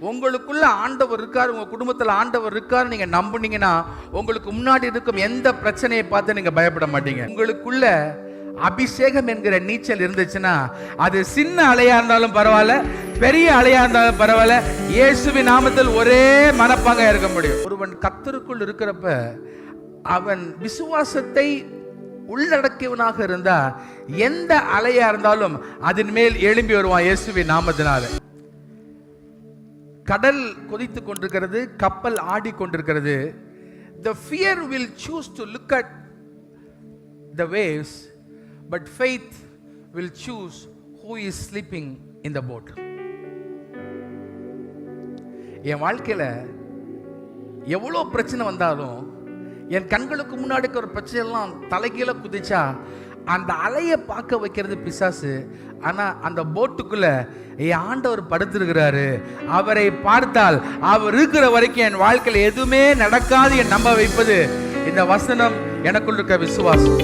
உங்களுக்குள்ள ஆண்டவர் இருக்கார், உங்க குடும்பத்தில் ஆண்டவர் இருக்கார் நீங்க நம்புனீங்கன்னா உங்களுக்கு முன்னாடி இருக்கும் எந்த பிரச்சனையை பார்த்து நீங்க பயப்பட மாட்டீங்க. உங்களுக்குள்ள அபிஷேகம் என்கிற நீச்சல் இருந்துச்சுன்னா அது சின்ன அலையா இருந்தாலும் பரவாயில்ல, பெரிய அலையா இருந்தாலும் பரவாயில்ல, இயேசுவின் நாமத்தில் ஒரே மனப்பாங்க இருக்க முடியும். ஒருவன் கர்த்தருக்குள் இருக்கிறப்ப அவன் விசுவாசத்தை உள்ளடக்கியவனாக இருந்தா எந்த அலையா இருந்தாலும் அதன் மேல் எழும்பி வருவான் இயேசுவின் நாமத்தினால. கடல் கொதித்துக் கொண்டிருக்கிறது, கப்பல் ஆடிக்கொண்டிருக்கிறது. The fear will choose to look at the waves, but faith will choose who is sleeping in the boat. என் வாழ்க்கையில எவ்வளோ பிரச்சனை வந்தாலும் என் கண்களுக்கு முன்னாடி ஒரு பிரச்சனை எல்லாம் தலைகீழ குதிச்சா அந்த அலையை பார்க்க வைக்கிறது பிசாசு. ஆனா அந்த போட்டுக்குள்ள என் ஆண்டவர் படுத்திருக்கிறாரு, அவரை பார்த்தால் அவர் இருக்கிற வரைக்கும் என் வாழ்க்கையில எதுவுமே நடக்காது என் நம்ப வைப்பது இந்த வசனம், எனக்குள் இருக்க விசுவாசம்.